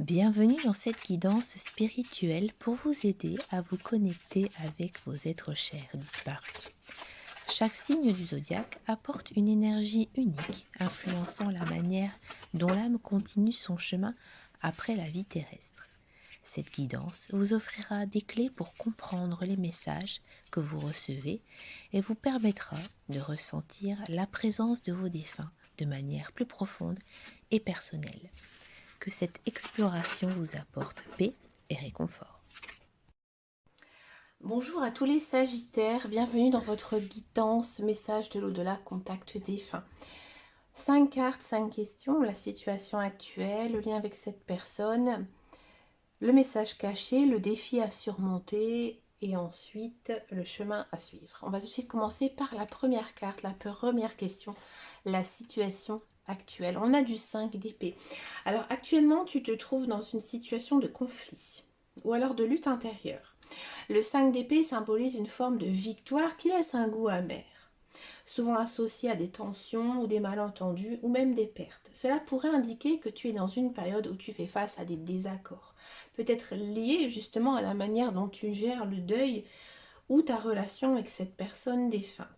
Bienvenue dans cette guidance spirituelle pour vous aider à vous connecter avec vos êtres chers disparus. Chaque signe du zodiaque apporte une énergie unique, influençant la manière dont l'âme continue son chemin après la vie terrestre. Cette guidance vous offrira des clés pour comprendre les messages que vous recevez et vous permettra de ressentir la présence de vos défunts de manière plus profonde et personnelle. Que cette exploration vous apporte paix et réconfort. Bonjour à tous les Sagittaires, bienvenue dans votre guidance, message de l'au-delà, contact défunt. 5 cartes, 5 questions, la situation actuelle, le lien avec cette personne, le message caché, le défi à surmonter et ensuite le chemin à suivre. On va tout de suite commencer par la première carte, la première question, la situation actuelle. On a du 5 d'épée. Alors actuellement, tu te trouves dans une situation de conflit ou alors de lutte intérieure. Le 5 d'épée symbolise une forme de victoire qui laisse un goût amer, souvent associé à des tensions ou des malentendus ou même des pertes. Cela pourrait indiquer que tu es dans une période où tu fais face à des désaccords, peut-être liés justement à la manière dont tu gères le deuil ou ta relation avec cette personne défunte.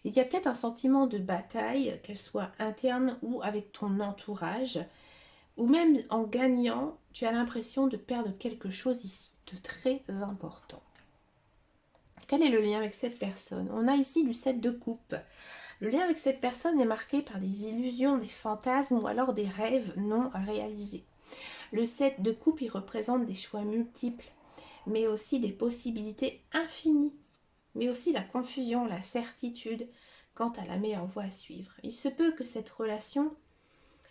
Il y a peut-être un sentiment de bataille, qu'elle soit interne ou avec ton entourage, ou même en gagnant, tu as l'impression de perdre quelque chose ici de très important. Quel est le lien avec cette personne? On a ici du 7 de coupe. Le lien avec cette personne est marqué par des illusions, des fantasmes ou alors des rêves non réalisés. Le 7 de coupe, il représente des choix multiples, mais aussi des possibilités infinies, mais aussi la confusion, la certitude quant à la meilleure voie à suivre. Il se peut que cette relation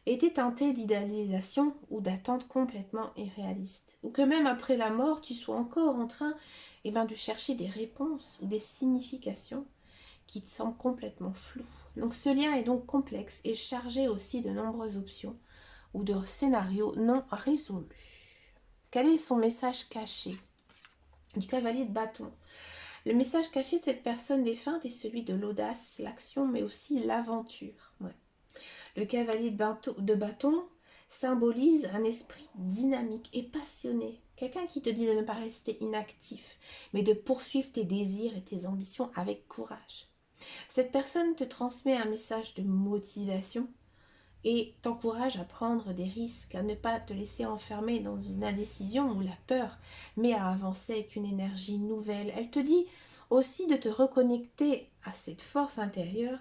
était teintée d'idéalisation ou d'attentes complètement irréalistes, ou que même après la mort, tu sois encore en train de chercher des réponses ou des significations qui te semblent complètement floues. Donc ce lien est donc complexe et chargé aussi de nombreuses options ou de scénarios non résolus. Quel est son message caché? Du cavalier de bâton. Le message caché de cette personne défunte est celui de l'audace, l'action, mais aussi l'aventure. Ouais. Le cavalier de bâton symbolise un esprit dynamique et passionné. Quelqu'un qui te dit de ne pas rester inactif, mais de poursuivre tes désirs et tes ambitions avec courage. Cette personne te transmet un message de motivation et t'encourage à prendre des risques, à ne pas te laisser enfermer dans une indécision ou la peur, mais à avancer avec une énergie nouvelle. Elle te dit aussi de te reconnecter à cette force intérieure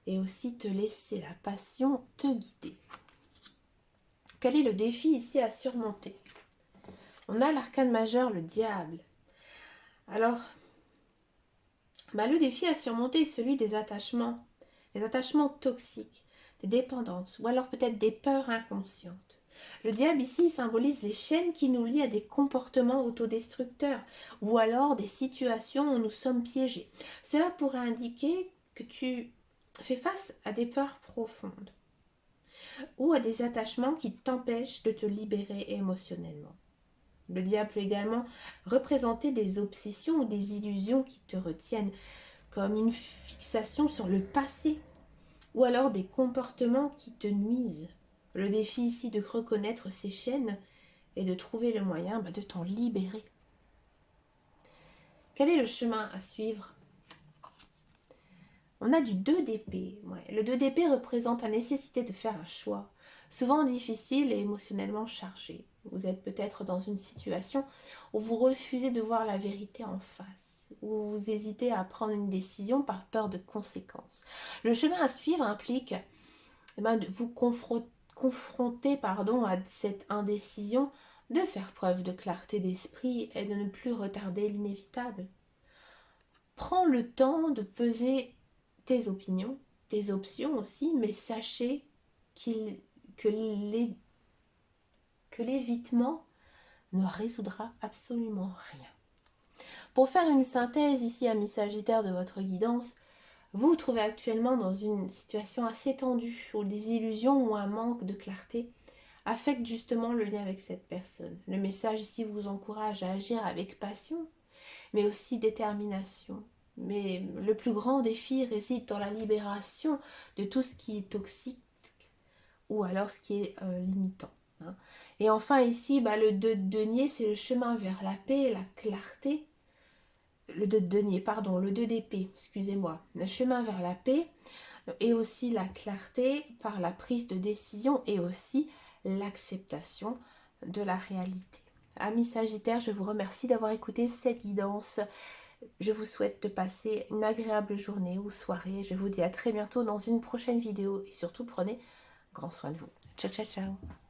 et aussi te laisser la passion te guider. Quel est le défi ici à surmonter? On a l'arcane majeur, le diable. Alors, le défi à surmonter est celui des attachements toxiques, des dépendances, ou alors peut-être des peurs inconscientes. Le diable ici symbolise les chaînes qui nous lient à des comportements autodestructeurs, ou alors des situations où nous sommes piégés. Cela pourrait indiquer que tu fais face à des peurs profondes, ou à des attachements qui t'empêchent de te libérer émotionnellement. Le diable peut également représenter des obsessions ou des illusions qui te retiennent, comme une fixation sur le passé, ou alors des comportements qui te nuisent. Le défi ici de reconnaître ces chaînes et de trouver le moyen de t'en libérer. Quel est le chemin à suivre? On a du 2 d'épée. Le 2 d'épée représente la nécessité de faire un choix, souvent difficile et émotionnellement chargé. Vous êtes peut-être dans une situation où vous refusez de voir la vérité en face, où vous hésitez à prendre une décision par peur de conséquences. Le chemin à suivre implique de vous confronter à cette indécision, de faire preuve de clarté d'esprit et de ne plus retarder l'inévitable. Prends le temps de peser tes opinions, tes options aussi, mais sachez que l'évitement ne résoudra absolument rien. Pour faire une synthèse ici, amis Sagittaires, de votre guidance, vous vous trouvez actuellement dans une situation assez tendue où des illusions ou un manque de clarté affectent justement le lien avec cette personne. Le message ici vous encourage à agir avec passion, mais aussi détermination. Mais le plus grand défi réside dans la libération de tout ce qui est toxique ou alors ce qui est limitant. Et enfin ici, le 2 de denier, c'est le chemin vers la paix, la clarté. Le 2 de denier, pardon, le 2 d'épée, excusez-moi. Le chemin vers la paix et aussi la clarté par la prise de décision et aussi l'acceptation de la réalité. Amis Sagittaires, je vous remercie d'avoir écouté cette guidance. Je vous souhaite de passer une agréable journée ou soirée. Je vous dis à très bientôt dans une prochaine vidéo et surtout prenez grand soin de vous. Ciao, ciao, ciao.